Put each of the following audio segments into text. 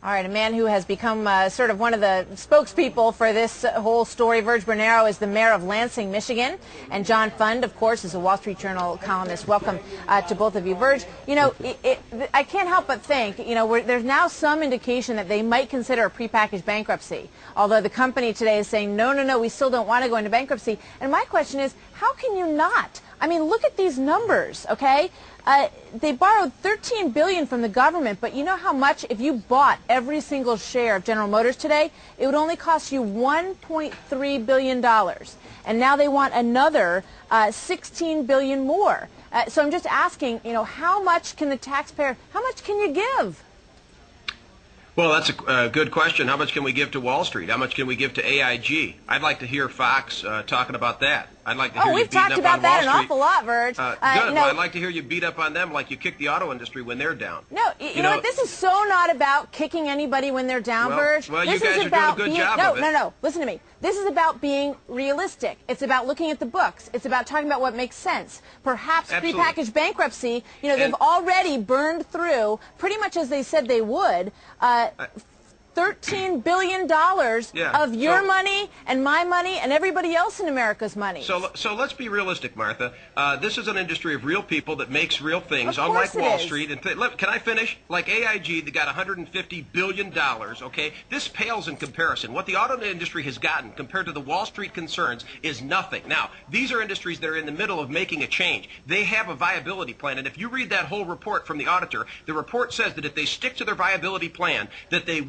All right, a man who has become sort of one of the spokespeople for this whole story, Verge Bernero, is the mayor of Lansing, Michigan. And John Fund, of course, is a Wall Street Journal columnist. Welcome to both of you. Verge, you know, I can't help but think, you know, there's now some indication that they might consider a prepackaged bankruptcy, although the company today is saying, no, no, no, we still don't want to go into bankruptcy. And my question is, how can you not? I mean, look at these numbers, okay? They borrowed $13 billion from the government, but you know how much, if you bought every single share of General Motors today, it would only cost you $1.3 billion. And now they want another $16 billion more. So I'm just asking, you know, how much can the taxpayer, how much can you give? Well, that's a good question. How much can we give to Wall Street? How much can we give to AIG? I'd like to hear Fox talking about that. I'd like to hear you beating up on Wall Street. We've talked about that an awful lot, Verge. Good. Well, I'd like to hear you beat up on them like you kick the auto industry when they're down. No, you know what? This is so not about kicking anybody when they're down, Verge. Well, you guys are doing a good job of it. No. Listen to me. This is about being realistic. It's about looking at the books. It's about talking about what makes sense. Perhaps prepackaged bankruptcy, you know, they've already burned through, pretty much as they said they would, $13 billion of your money and my money and everybody else in America's money. So let's be realistic, Martha. This is an industry of real people that makes real things, unlike Wall Street. And can I finish? Like AIG, they got $150 billion, okay? This pales in comparison. What the auto industry has gotten compared to the Wall Street concerns is nothing. Now, these are industries that are in the middle of making a change. They have a viability plan, and if you read that whole report from the auditor, the report says that if they stick to their viability plan, that they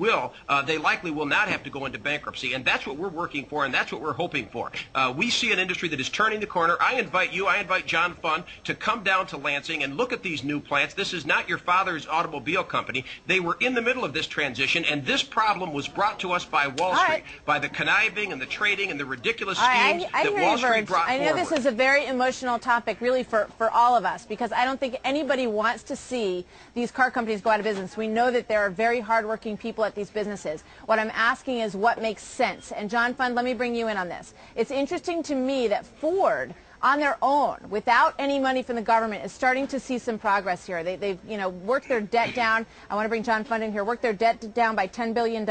likely will not have to go into bankruptcy, and that's what we're working for, and that's what we're hoping for. We see an industry that is turning the corner. I invite John Fund to come down to Lansing and look at these new plants. This is not your father's automobile company. They were in the middle of this transition, and this problem was brought to us by Wall Street, by the conniving and the trading and the ridiculous schemes that Wall Street brought forward. I know this is a very emotional topic, really, for all of us, because I don't think anybody wants to see these car companies go out of business. We know that there are very hardworking people at these businesses. What I'm asking is what makes sense. And John Fund, let me bring you in on this. It's interesting to me that Ford, on their own, without any money from the government, is starting to see some progress here. They've worked their debt down. I want to bring John Fund in here. Worked their debt down by $10 billion.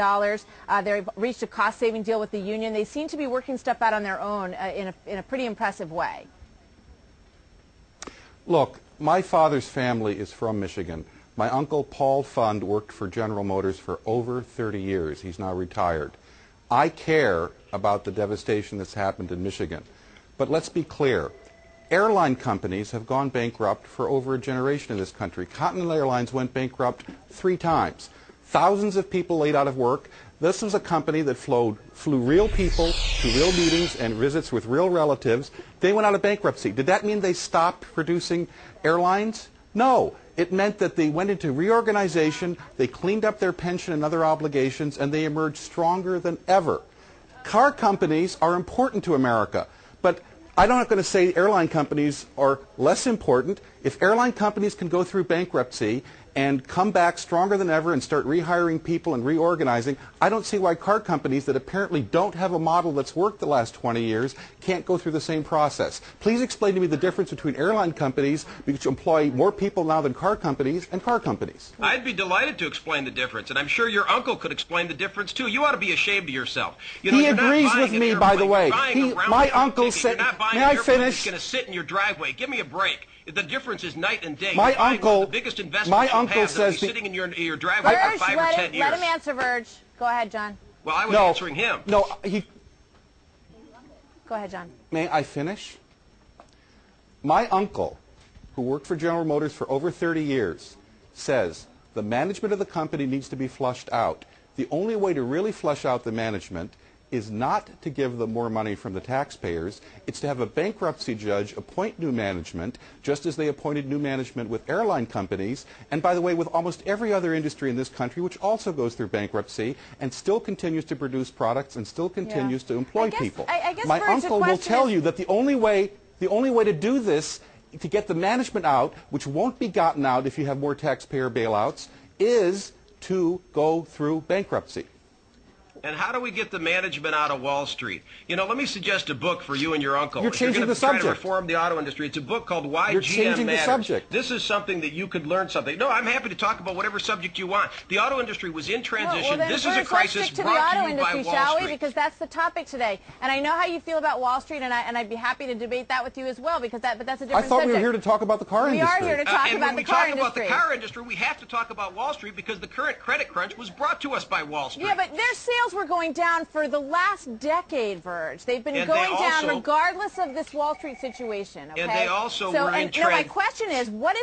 They've reached a cost-saving deal with the union. They seem to be working stuff out on their own in a pretty impressive way. Look, my father's family is from Michigan. My uncle, Paul Fund, worked for General Motors for over 30 years. He's now retired. I care about the devastation that's happened in Michigan. But let's be clear. Airline companies have gone bankrupt for over a generation in this country. Continental Airlines went bankrupt 3 times. Thousands of people laid out of work. This was a company that flew real people to real meetings and visits with real relatives. They went out of bankruptcy. Did that mean they stopped producing airlines? No. It meant that they went into reorganization, they cleaned up their pension and other obligations, and they emerged stronger than ever. Car companies are important to America, but I'm not going to say airline companies are less important. If airline companies can go through bankruptcy and come back stronger than ever and start rehiring people and reorganizing, I don't see why car companies that apparently don't have a model that's worked the last 20 years can't go through the same process. Please explain to me the difference between airline companies, which employ more people now than car companies, and car companies. I'd be delighted to explain the difference, and I'm sure your uncle could explain the difference too. You ought to be ashamed of yourself. You know, he agrees with me, by the way. My uncle said, may I finish? It's going to sit in your driveway. Give me a break. The difference is night and day. My uncle, the biggest investment says sitting in your driveway for 5 or 10 years. Let him answer, Verge. Go ahead, John. Well, I was answering him. No, Go ahead, John. May I finish? My uncle, who worked for General Motors for over 30 years, says the management of the company needs to be flushed out. The only way to really flush out the management is not to give them more money from the taxpayers. It's to have a bankruptcy judge appoint new management, just as they appointed new management with airline companies, and by the way, with almost every other industry in this country, which also goes through bankruptcy and still continues to produce products and still continues to employ people. My uncle will tell you that the only way to do this, to get the management out, which won't be gotten out if you have more taxpayer bailouts, is to go through bankruptcy. And how do we get the management out of Wall Street? You know, let me suggest a book for you and your uncle. You're changing the If you're going to try to subject. reform the auto industry, it's a book called Why You're GM changing the Matters. subject. This is something that you could learn something. No, I'm happy to talk about whatever subject you want. The auto industry was in transition. Well, this is a let's crisis stick to the brought auto to you by industry, Wall shall we? Street. Because that's the topic today. And I know how you feel about Wall Street, and I'd be happy to debate that with you as well, because but that's a different I thought subject. we were here to talk about the car industry. We are here to talk And about when the we car talk industry. about the car industry, we have to talk about Wall Street because the current credit crunch was brought to us by Wall Street. Yeah, but their sales were going down for the last decade, Verge. They've been And going they down also- regardless of this Wall Street situation. Okay? And they also so, were in no, my trend. question is, why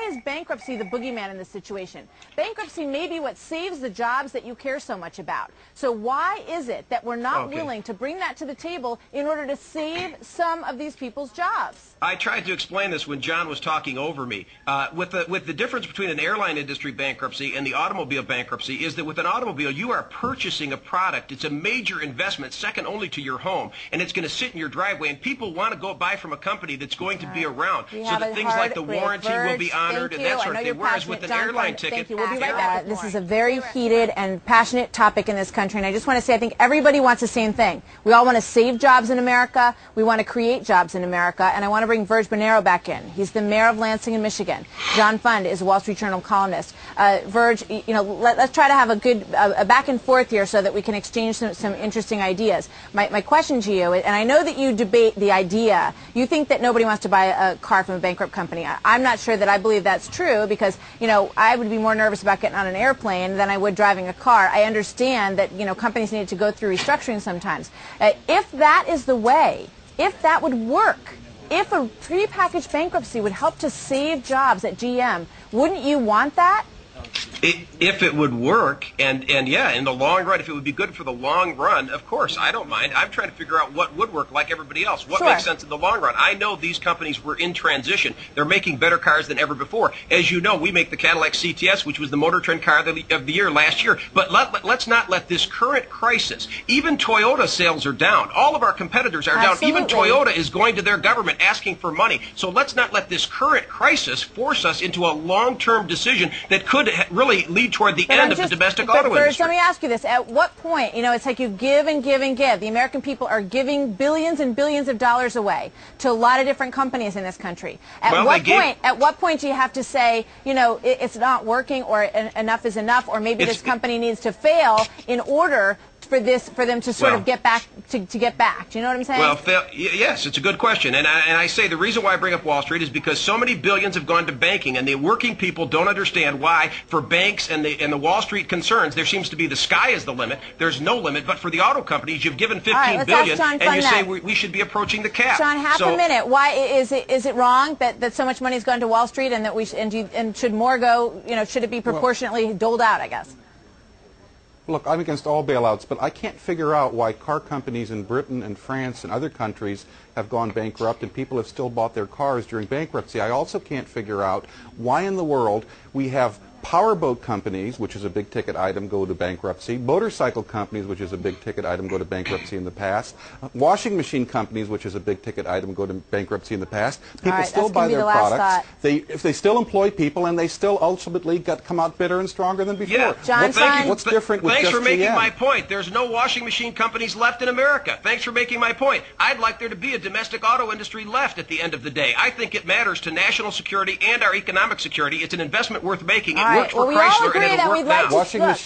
is bankruptcy the boogeyman in this situation? Bankruptcy may be what saves the jobs that you care so much about. So why is it that we're not willing to bring that to the table in order to save some of these people's jobs? I tried to explain this when John was talking over me. With the difference between an airline industry bankruptcy and the automobile bankruptcy is that with an automobile, you are purchasing a product. It's a major investment, second only to your home, and it's going to sit in your driveway. And people want to go buy from a company that's going to be around, so that things like the warranty will be honored and that sort of thing. Whereas with an airline ticket, thank you. We'll be right back. This is a very heated and passionate topic in this country, and I just want to say I think everybody wants the same thing. We all want to save jobs in America. We want to create jobs in America, and I want to bring Verge Baiiouts back in. He's the mayor of Lansing in Michigan. John Fund is a Wall Street Journal columnist. Verge, you know, let's try to have a good back and forth here so that we can exchange some interesting ideas. My question to you, and I know that you debate the idea, you think that nobody wants to buy a car from a bankrupt company. I'm not sure that I believe that's true because, you know, I would be more nervous about getting on an airplane than I would driving a car. I understand that, you know, companies need to go through restructuring sometimes. If that is the way, if that would work, if a prepackaged bankruptcy would help to save jobs at GM, wouldn't you want that? If it would work, and yeah, in the long run, if it would be good for the long run, of course, I don't mind. I'm trying to figure out what would work like everybody else. What makes sense in the long run? I know these companies were in transition. They're making better cars than ever before. As you know, we make the Cadillac CTS, which was the Motor Trend car of the year last year. But let's not let this current crisis, even Toyota sales are down. All of our competitors are down. Even Toyota is going to their government asking for money. So let's not let this current crisis force us into a long-term decision that could really lead toward the end of the domestic auto industry. Let me ask you this. At what point, you know, it's like you give and give and give. The American people are giving billions and billions of dollars away to a lot of different companies in this country. At what point do you have to say, you know, it's not working or enough is enough, or maybe this company needs to fail in order for them to sort of get back to get back? Do you know what I'm saying? Well, yes, it's a good question, and I say the reason why I bring up Wall Street is because so many billions have gone to banking, and the working people don't understand why for banks and the Wall Street concerns there seems to be the sky is the limit. There's no limit, but for the auto companies, you've given $15 billion, and you say we should be approaching the cap. John, half a minute. Why is it wrong that so much money has gone to Wall Street, and that and should more go? You know, should it be proportionately doled out? I guess. Look, I'm against all bailouts, but I can't figure out why car companies in Britain and France and other countries have gone bankrupt and people have still bought their cars during bankruptcy. I also can't figure out why in the world we have powerboat companies, which is a big-ticket item, go to bankruptcy. Motorcycle companies, which is a big-ticket item, go to bankruptcy in the past. Washing machine companies, which is a big-ticket item, go to bankruptcy in the past. People still buy their products. If they still employ people, and they still ultimately come out better and stronger than before. Yeah. What's different with Thanks just for making GM? my point. There's no washing machine companies left in America. Thanks for making my point. I'd like there to be a domestic auto industry left at the end of the day. I think it matters to national security and our economic security. It's an investment worth making. It works for Chrysler.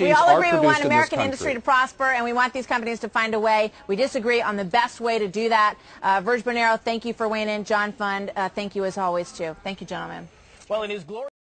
We all agree we want American industry to prosper, and we want these companies to find a way. We disagree on the best way to do that. Verge Baiiouts, thank you for weighing in. John Fund, thank you as always, too. Thank you, gentlemen. Well, in his glory.